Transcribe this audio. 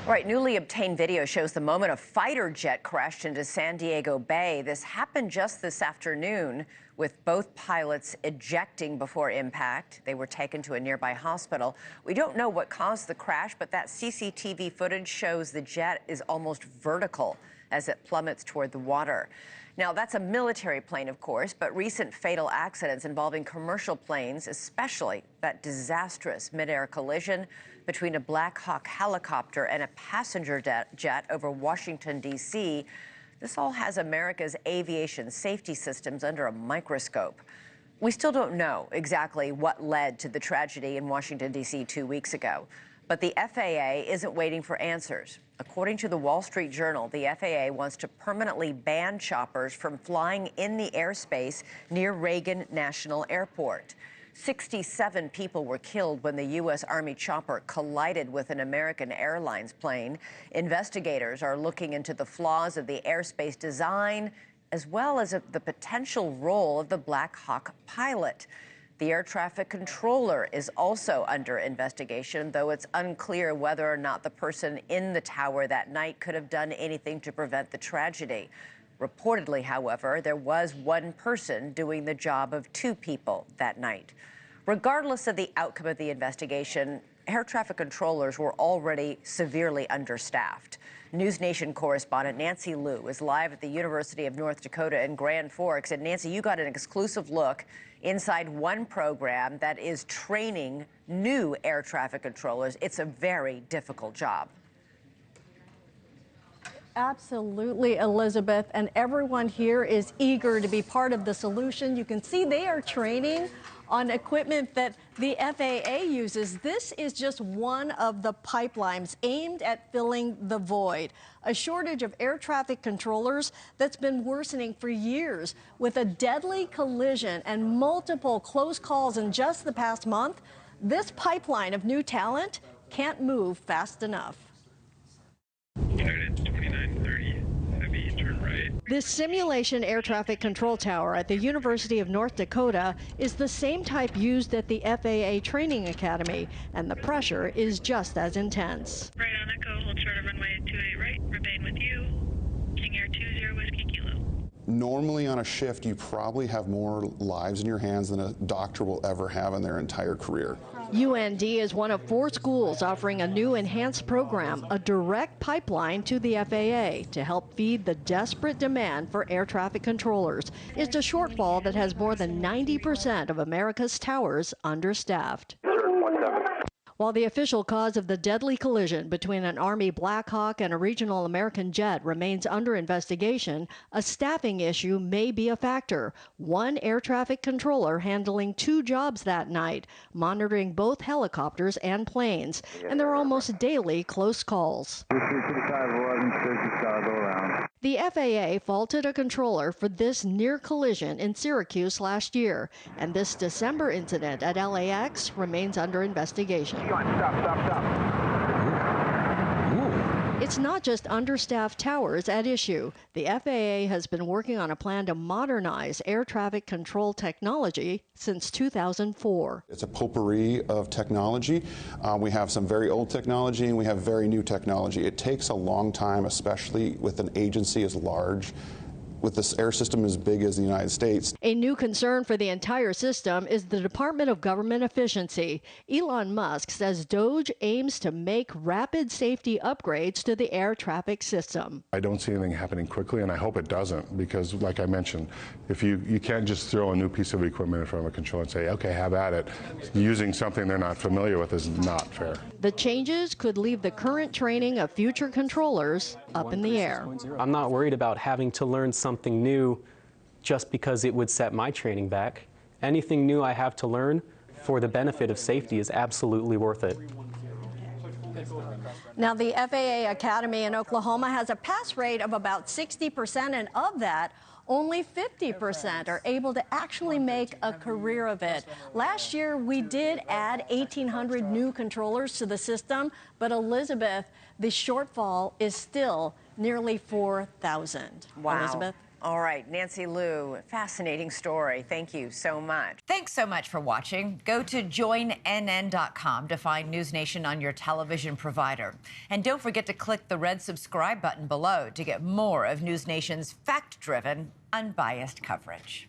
Right, newly obtained video shows the moment a fighter jet crashed into San Diego Bay. This happened just this afternoon, with both pilots ejecting before impact. They were taken to a nearby hospital. We don't know what caused the crash, but that CCTV footage shows the jet is almost vertical as it plummets toward the water. Now, that's a military plane, of course, but recent fatal accidents involving commercial planes, especially that disastrous mid-air collision between a Black Hawk helicopter and a passenger jet over Washington, D.C., this all has America's aviation safety systems under a microscope. We still don't know exactly what led to the tragedy in Washington, D.C. 2 weeks ago, but the FAA isn't waiting for answers. According to the Wall Street Journal, the FAA wants to permanently ban choppers from flying in the airspace near Reagan National Airport. 67 people were killed when the U.S. Army chopper collided with an American Airlines plane. Investigators are looking into the flaws of the airspace design, as well as the potential role of the Black Hawk pilot. The air traffic controller is also under investigation, though it's unclear whether or not the person in the tower that night could have done anything to prevent the tragedy. Reportedly, however, there was one person doing the job of two people that night. Regardless of the outcome of the investigation, air traffic controllers were already severely understaffed. NewsNation correspondent Nancy Liu is live at the University of North Dakota in Grand Forks. And Nancy, you got an exclusive look inside one program that is training new air traffic controllers. It's a very difficult job. Absolutely, Elizabeth, and everyone here is eager to be part of the solution. You can see they are training on equipment that the FAA uses. This is just one of the pipelines aimed at filling the void. A shortage of air traffic controllers that's been worsening for years. With a deadly collision and multiple close calls in just the past month, this pipeline of new talent can't move fast enough. This simulation air traffic control tower at the University of North Dakota is the same type used at the FAA Training Academy, and the pressure is just as intense. Right on Echo, hold short of runway 28 right, remain with you, King Air 20 Whiskey Kilo. Normally on a shift, you probably have more lives in your hands than a doctor will ever have in their entire career. UND is one of 4 schools offering a new enhanced program, a direct pipeline to the FAA to help feed the desperate demand for air traffic controllers. It's a shortfall that has more than 90% of America's towers understaffed. While the official cause of the deadly collision between an Army Black Hawk and a regional American jet remains under investigation, a staffing issue may be a factor. One air traffic controller handling 2 jobs that night, monitoring both helicopters and planes. And there are almost daily close calls. The FAA faulted a controller for this near collision in Syracuse last year, and this December incident at LAX remains under investigation. Stop. It's not just understaffed towers at issue. The FAA has been working on a plan to modernize air traffic control technology since 2004. It's a potpourri of technology. We have some very old technology and we have very new technology. It takes a long time, especially with an agency as large, with this air system as big as the United States. A new concern for the entire system is the Department of Government Efficiency. Elon Musk says DOGE aims to make rapid safety upgrades to the air traffic system. I don't see anything happening quickly, and I hope it doesn't, because like I mentioned, if you can't just throw a new piece of equipment in front of a controller and say, okay, have at it. Using something they're not familiar with is not fair. The changes could leave the current training of future controllers up in the air. I'm not worried about having to learn something new just because it would set my training back. Anything new I have to learn for the benefit of safety is absolutely worth it. Now, the FAA Academy in Oklahoma has a pass rate of about 60%, and of that, only 50% are able to actually make a career of it. Last year, we did add 1,800 new controllers to the system, but Elizabeth, the shortfall is still nearly 4,000. Wow. Elizabeth? All right, Nancy Liu, fascinating story. Thank you so much. Thanks so much for watching. Go to joinnn.com to find NewsNation on your television provider. And don't forget to click the red subscribe button below to get more of NewsNation's fact-driven, unbiased coverage.